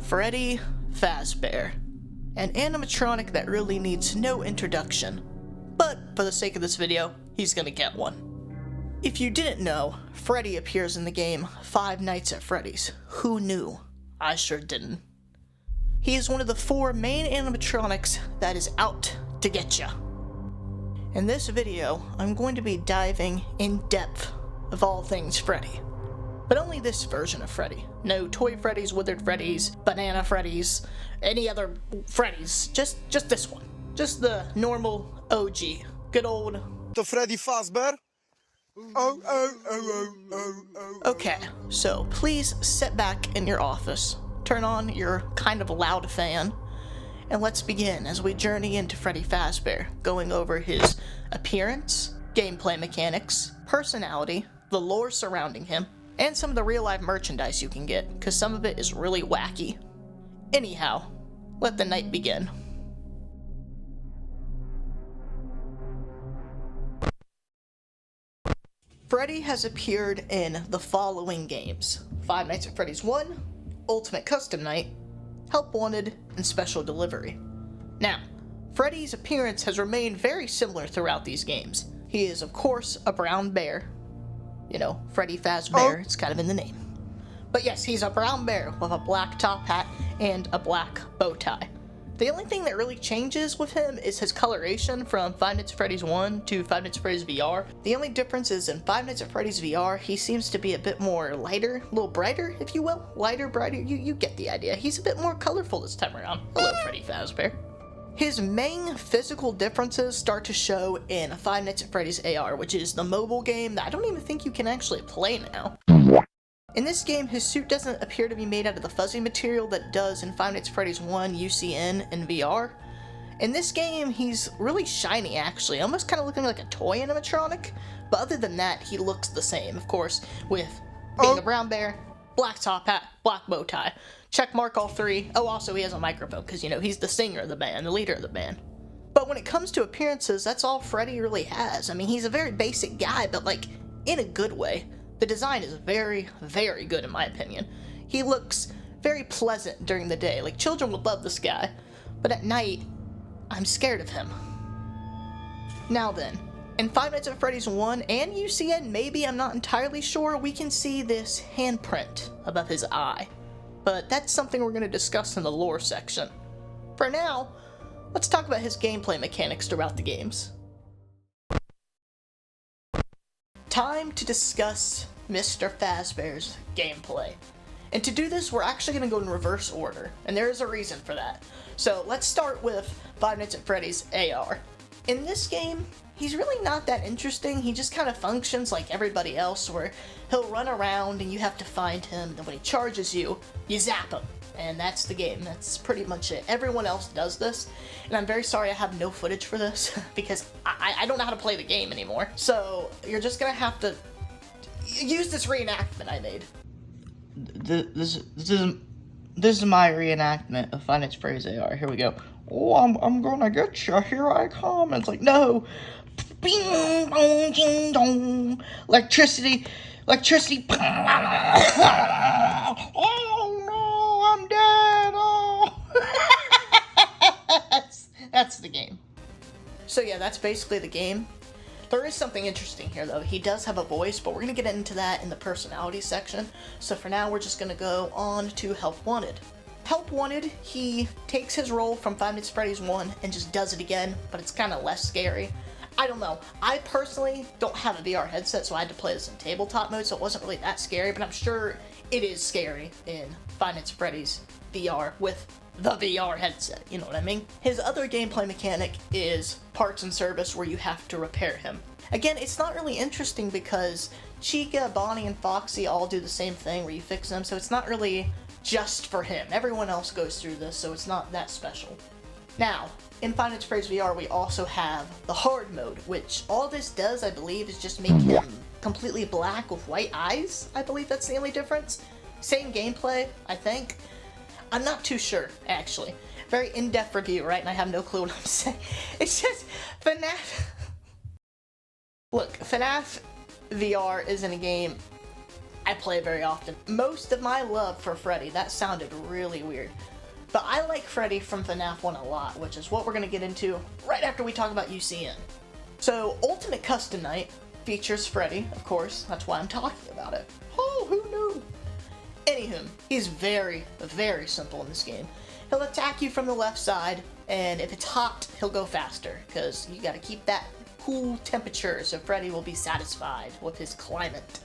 Freddy Fazbear, an animatronic that really needs no introduction, but for the sake of this video, he's gonna get one. If you didn't know, Freddy appears in the game Five Nights at Freddy's. Who knew? I sure didn't. He is one of the 4 main animatronics that is out to get ya. In this video, I'm going to be diving in depth of all things Freddy. But only this version of Freddy. No Toy Freddy's, Withered Freddy's, Banana Freddy's, any other Freddy's. Just this one. Just the normal OG. Good old... The Freddy Fazbear? Okay, so please sit back in your office, turn on your kind of loud fan, and let's begin as we journey into Freddy Fazbear, going over his appearance, gameplay mechanics, personality, the lore surrounding him, and some of the real-life merchandise you can get, because some of it is really wacky. Anyhow, let the night begin. Freddy has appeared in the following games: Five Nights at Freddy's 1, Ultimate Custom Night, Help Wanted, and Special Delivery. Now, Freddy's appearance has remained very similar throughout these games. He is, of course, a brown bear. You know, Freddy Fazbear, it's kind of in the name. But yes, he's a brown bear with a black top hat and a black bow tie. The only thing that really changes with him is his coloration from Five Nights at Freddy's 1 to Five Nights at Freddy's VR. The only difference is in Five Nights at Freddy's VR, he seems to be a bit more lighter, a little brighter, if you will. Lighter, brighter, you get the idea. He's a bit more colorful this time around. Hello, Freddy Fazbear. His main physical differences start to show in Five Nights at Freddy's AR, which is the mobile game that I don't even think you can actually play now. In this game, his suit doesn't appear to be made out of the fuzzy material that does in Five Nights at Freddy's 1, UCN, and VR. In this game, he's really shiny actually, almost kind of looking like a toy animatronic, but other than that, he looks the same, of course, with being a brown bear, black top hat, black bow tie. Check mark all 3. Oh, also he has a microphone, because, you know, he's the singer of the band, the leader of the band. But when it comes to appearances, that's all Freddy really has. I mean, he's a very basic guy, but, like, in a good way. The design is very, very good in my opinion. He looks very pleasant during the day, like children would love this guy. But at night, I'm scared of him. Now then, in Five Nights at Freddy's 1 and UCN, maybe, I'm not entirely sure, we can see this handprint above his eye. But that's something we're going to discuss in the lore section. For now, let's talk about his gameplay mechanics throughout the games. Time to discuss Mr. Fazbear's gameplay. And to do this, we're actually going to go in reverse order, and there is a reason for that. So let's start with Five Nights at Freddy's AR. In this game, he's really not that interesting. He just kind of functions like everybody else, where he'll run around and you have to find him, and then when he charges you, you zap him. And that's the game. That's pretty much it. Everyone else does this, and I'm very sorry I have no footage for this, because I don't know how to play the game anymore. So you're just gonna have to use this reenactment I made. This is my reenactment of Five Nights at Freddy's AR. Here we go. Oh, I'm gonna get you. Here I come. And it's like, no. Bing, bong, ding, dong. Electricity. Oh no, I'm dead. Oh. That's the game. So yeah, that's basically the game. There is something interesting here though. He does have a voice, but we're gonna get into that in the personality section. So for now, we're just gonna go on to Help Wanted. Help Wanted, he takes his role from Five Nights at Freddy's 1 and just does it again, but it's kind of less scary. I don't know. I personally don't have a VR headset, so I had to play this in tabletop mode, so it wasn't really that scary, but I'm sure it is scary in Five Nights at Freddy's VR with the VR headset, you know what I mean? His other gameplay mechanic is parts and service, where you have to repair him. Again, it's not really interesting because Chica, Bonnie, and Foxy all do the same thing where you fix them, so it's not really just for him. Everyone else goes through this, so it's not that special. Now, in Five Nights at Freddy's VR, we also have the hard mode, which all this does, I believe, is just make him completely black with white eyes. I believe that's the only difference. Same gameplay, I think. I'm not too sure, actually. Very in-depth review, right? And I have no clue what I'm saying. It's just FNAF. Look, FNAF VR isn't a game I play it very often. Most of my love for Freddy, that sounded really weird. But I like Freddy from FNAF 1 a lot, which is what we're going to get into right after we talk about UCN. So, Ultimate Custom Night features Freddy, of course. That's why I'm talking about it. Oh, who knew? Anywho, he's very, very simple in this game. He'll attack you from the left side, and if it's hot, he'll go faster, because you gotta keep that cool temperature so Freddy will be satisfied with his climate.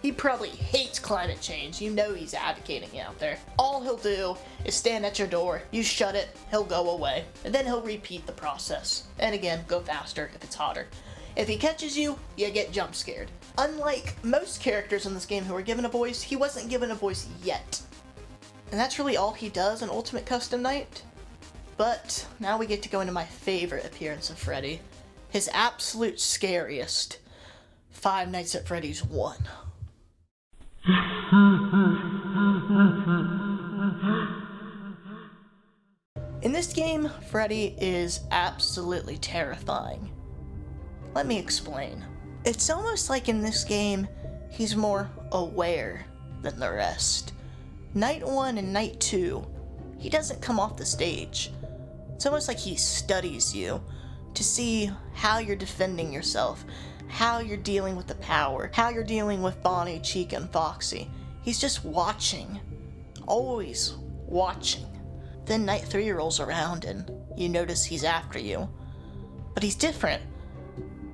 He probably hates climate change. You know he's advocating it out there. All he'll do is stand at your door, you shut it, he'll go away, and then he'll repeat the process. And again, go faster if it's hotter. If he catches you, you get jump scared. Unlike most characters in this game who are given a voice, he wasn't given a voice yet. And that's really all he does in Ultimate Custom Night. But now we get to go into my favorite appearance of Freddy. His absolute scariest. Five Nights at Freddy's 1. In this game, Freddy is absolutely terrifying. Let me explain. It's almost like in this game, he's more aware than the rest. Night 1 and Night 2, he doesn't come off the stage. It's almost like he studies you to see how you're defending yourself, how you're dealing with the power, how you're dealing with Bonnie, Chica, and Foxy. He's just watching. Always watching. Then Night 3 rolls around and you notice he's after you. But he's different.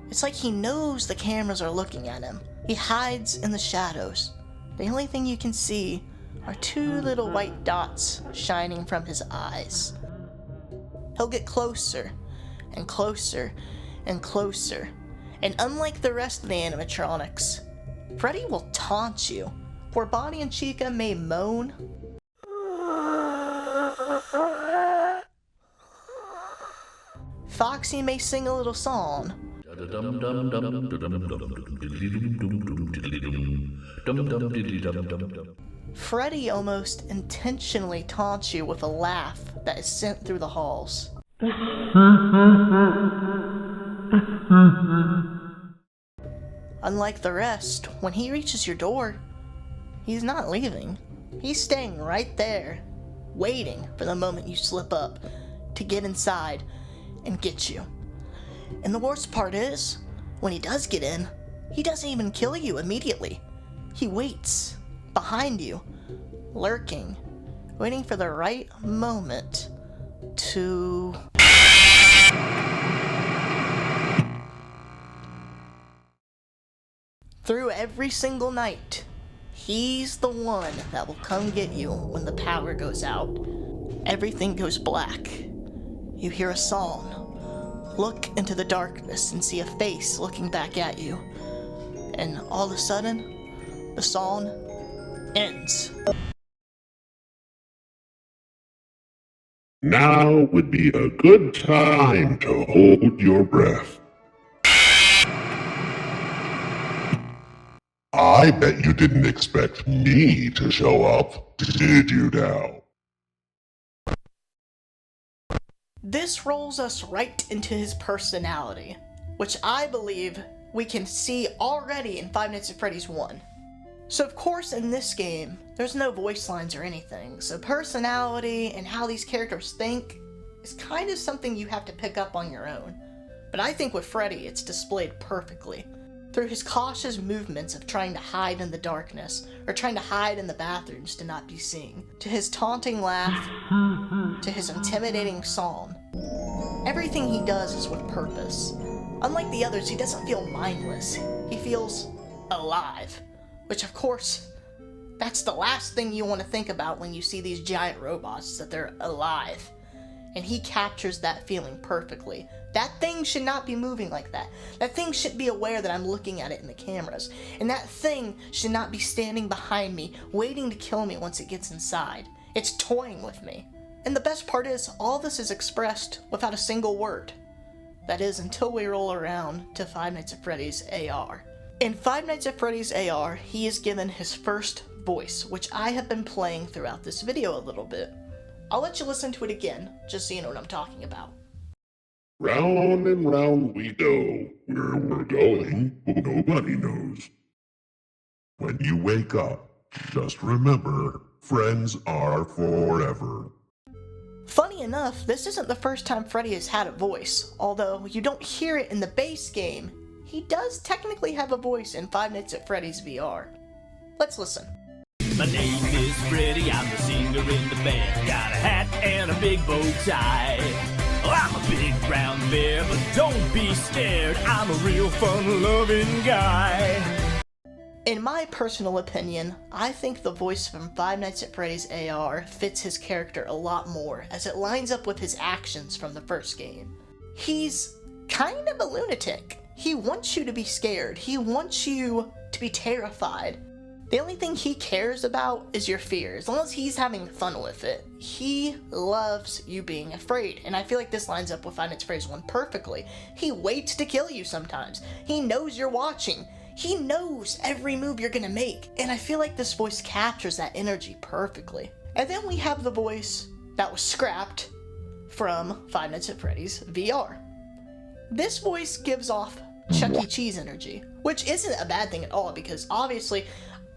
It's like he knows the cameras are looking at him. He hides in the shadows. The only thing you can see are two little white dots shining from his eyes. He'll get closer and closer and closer. And unlike the rest of the animatronics, Freddy will taunt you. Where Bonnie and Chica may moan, Foxy may sing a little song. Freddy almost intentionally taunts you with a laugh that is sent through the halls. Unlike the rest, when he reaches your door, he's not leaving. He's staying right there, waiting for the moment you slip up to get inside and get you. And the worst part is, when he does get in, he doesn't even kill you immediately. He waits behind you, lurking, waiting for the right moment to... Through every single night, he's the one that will come get you when the power goes out. Everything goes black. You hear a song. Look into the darkness and see a face looking back at you. And all of a sudden, the song ends. Now would be a good time to hold your breath. I bet you didn't expect me to show up, did you now? This rolls us right into his personality, which I believe we can see already in Five Nights at Freddy's 1. So of course in this game, there's no voice lines or anything, so personality and how these characters think is kind of something you have to pick up on your own. But I think with Freddy, it's displayed perfectly. Through his cautious movements of trying to hide in the darkness, or trying to hide in the bathrooms to not be seen, to his taunting laugh, to his intimidating song. Everything he does is with purpose. Unlike the others, he doesn't feel mindless. He feels alive. Which, of course, that's the last thing you want to think about when you see these giant robots, that they're alive. And he captures that feeling perfectly. That thing should not be moving like that. That thing should be aware that I'm looking at it in the cameras. And that thing should not be standing behind me, waiting to kill me once it gets inside. It's toying with me. And the best part is, all this is expressed without a single word. That is, until we roll around to Five Nights at Freddy's AR. In Five Nights at Freddy's AR, he is given his first voice, which I have been playing throughout this video a little bit. I'll let you listen to it again, just so you know what I'm talking about. Round and round we go. Where we're going, nobody knows. When you wake up, just remember, friends are forever. Funny enough, this isn't the first time Freddy has had a voice. Although you don't hear it in the base game, he does technically have a voice in Five Nights at Freddy's VR. Let's listen. My name is Freddy, I'm the singer in the band. Got a hat and a big bow tie. Oh, I'm a big brown bear, but don't be scared. I'm a real fun-loving guy. In my personal opinion, I think the voice from Five Nights at Freddy's AR fits his character a lot more, as it lines up with his actions from the first game. He's kind of a lunatic. He wants you to be scared. He wants you to be terrified. The only thing he cares about is your fear. As long as he's having fun with it, he loves you being afraid. And I feel like this lines up with Five Nights at Freddy's 1 perfectly. He waits to kill you sometimes. He knows you're watching. He knows every move you're gonna make. And I feel like this voice captures that energy perfectly. And then we have the voice that was scrapped from Five Nights at Freddy's VR. This voice gives off Chuck E. Cheese energy, which isn't a bad thing at all, because obviously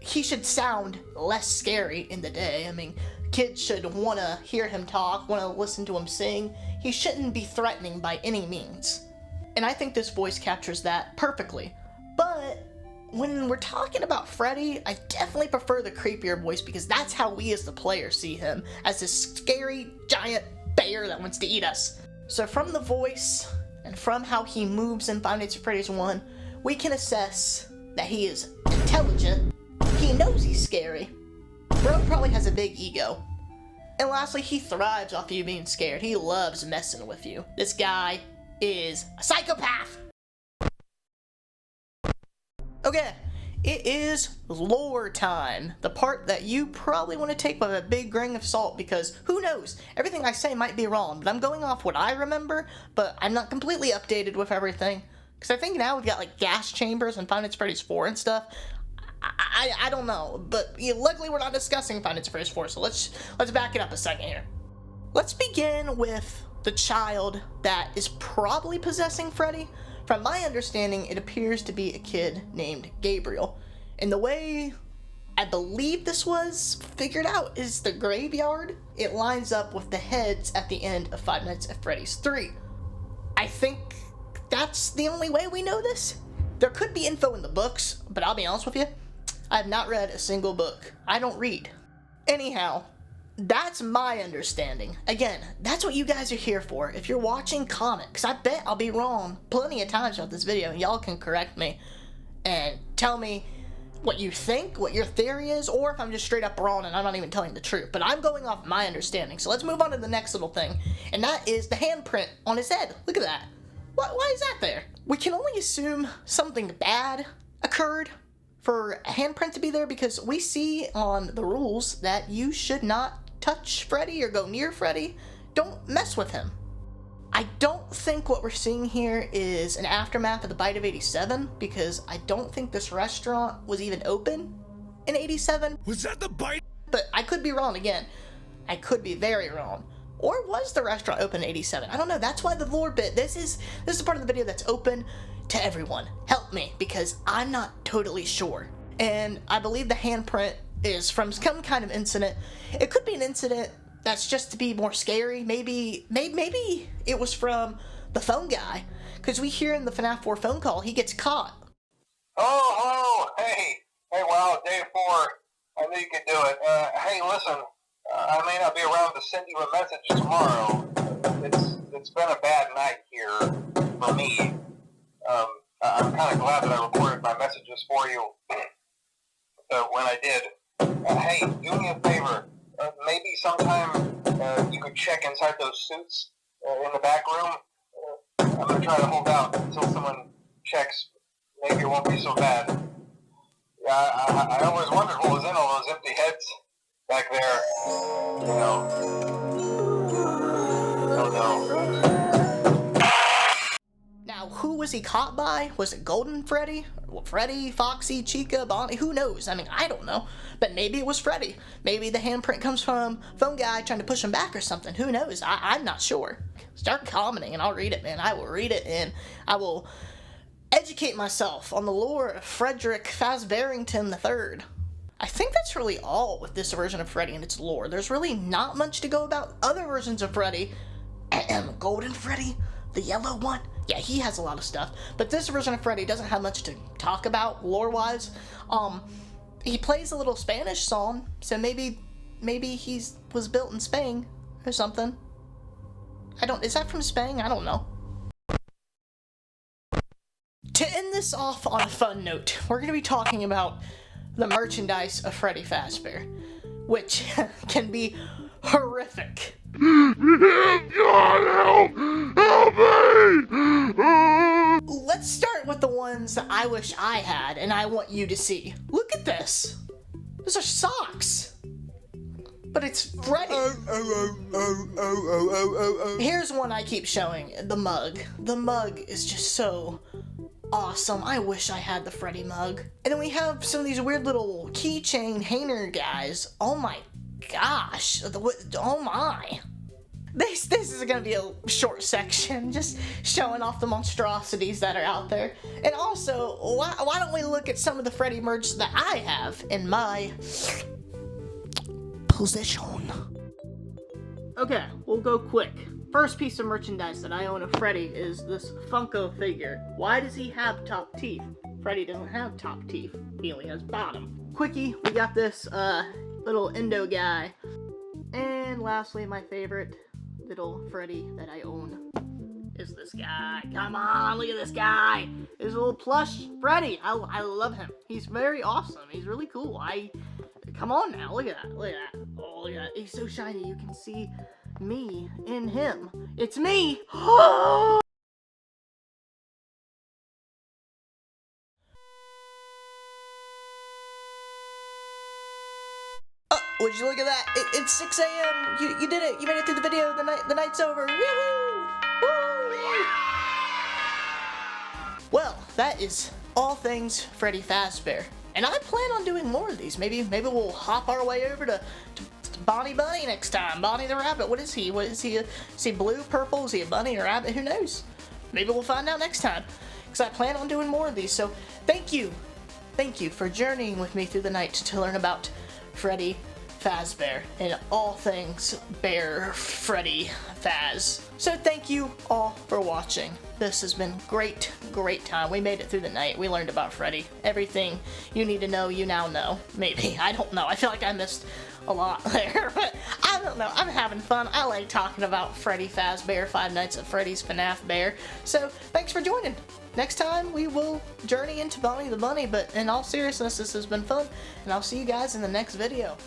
he should sound less scary in the day. I mean, kids should want to hear him talk, want to listen to him sing. He shouldn't be threatening by any means. And I think this voice captures that perfectly. But when we're talking about Freddy, I definitely prefer the creepier voice, because that's how we as the player see him, as this scary giant bear that wants to eat us. So from the voice and from how he moves in Five Nights at Freddy's 1, we can assess that he is intelligent. He knows he's scary. Bro probably has a big ego. And lastly, he thrives off you being scared. He loves messing with you. This guy is a psychopath. Okay, it is lore time. The part that you probably want to take with a big grain of salt, because who knows? Everything I say might be wrong, but I'm going off what I remember, but I'm not completely updated with everything. Because I think now we've got like gas chambers and Five Nights at Freddy's 4 and stuff. I don't know, but luckily we're not discussing Five Nights at Freddy's 4, so let's back it up a second here. Let's begin with the child that is probably possessing Freddy. From my understanding, it appears to be a kid named Gabriel. And the way I believe this was figured out is the graveyard. It lines up with the heads at the end of Five Nights at Freddy's 3. I think that's the only way we know this. There could be info in the books, but I'll be honest with you, I have not read a single book. I don't read. Anyhow, that's my understanding. Again, that's what you guys are here for. If you're watching comics, I bet I'll be wrong plenty of times about this video, and y'all can correct me and tell me what you think, what your theory is, or if I'm just straight up wrong and I'm not even telling the truth. But I'm going off my understanding. So let's move on to the next little thing, and that is the handprint on his head. Look at that. Why is that there? We can only assume something bad occurred for a handprint to be there, because we see on the rules that you should not touch Freddy or go near Freddy. Don't mess with him. I don't think what we're seeing here is an aftermath of the Bite of 87, because I don't think this restaurant was even open in 87. Was that the bite? But I could be wrong again. I could be very wrong. Or was the restaurant open in 87? I don't know. That's why the lore bit. This is part of the video that's open to everyone. Help me, because I'm not totally sure. And I believe the handprint is from some kind of incident. It could be an incident that's just to be more scary. Maybe it was from the phone guy, because we hear in the FNAF 4 phone call he gets caught. Oh, hey, wow, day 4. I knew you could do it. Hey, listen, I may not be around to send you a message tomorrow. It's been a bad night here for me. I'm kind of glad that I recorded my messages for you when I did. Hey, do me a favor. Maybe sometime you could check inside those suits in the back room. I'm going to try to hold out until someone checks. Maybe it won't be so bad. Yeah, I always wondered what was in all those empty heads back there. You know. Oh no. Now, who was he caught by? Was it Golden Freddy? Freddy, Foxy, Chica, Bonnie? Who knows? I mean, I don't know. But maybe it was Freddy. Maybe the handprint comes from phone guy trying to push him back or something. Who knows? I'm not sure. Start commenting and I'll read it, man. I will read it and I will educate myself on the lore of Frederick Fazbearrington III. I think that's really all with this version of Freddy and its lore. There's really not much to go about. Other versions of Freddy, Golden Freddy, the yellow one, yeah, he has a lot of stuff. But this version of Freddy doesn't have much to talk about lore-wise. He plays a little Spanish song, so maybe he was built in Spain or something. Is that from Spain? I don't know. To end this off on a fun note, we're going to be talking about the merchandise of Freddy Fazbear, which can be horrific. God, help me! Let's start with the ones that I wish I had and I want you to see. Look at this. Those are socks. But it's Freddy. Here's one I keep showing, the mug. The mug is just so awesome. I wish I had the Freddy mug. And then we have some of these weird little keychain hanger guys. Oh my gosh. Oh my. This is gonna be a short section, just showing off the monstrosities that are out there. And also, why don't we look at some of the Freddy merch that I have in my possession. Okay, we'll go quick. First piece of merchandise that I own of Freddy is this Funko figure. Why does he have top teeth? Freddy doesn't have top teeth. He only has bottom. Quickie, we got this little Indo guy. And lastly, my favorite little Freddy that I own is this guy. Come on, look at this guy. This little plush Freddy. I love him. He's very awesome. He's really cool. Come on now, look at that. Look at that. Oh, look at that. He's so shiny. You can see me in him. It's me. Would you look at that? It's 6 a.m. You did it. You made it through the video. The night's over. Woo! Woo! Well, that is all things Freddy Fazbear. And I plan on doing more of these. Maybe we'll hop our way over to Bonnie Bunny next time. Bonnie the Rabbit. What is he? Is he blue, purple? Is he a bunny or rabbit? Who knows? Maybe we'll find out next time. Because I plan on doing more of these. So thank you. Thank you for journeying with me through the night to learn about Freddy Fazbear and all things Bear Freddy Faz. So thank you all for watching. This has been great time. We made it through the night. We learned about Freddy. Everything you need to know, you now know. Maybe. I don't know. I feel like I missed a lot there, but I don't know. I'm having fun. I like talking about Freddy Fazbear, Five Nights at Freddy's FNAF Bear. So thanks for joining. Next time we will journey into Bonnie the Bunny, but in all seriousness, this has been fun, and I'll see you guys in the next video.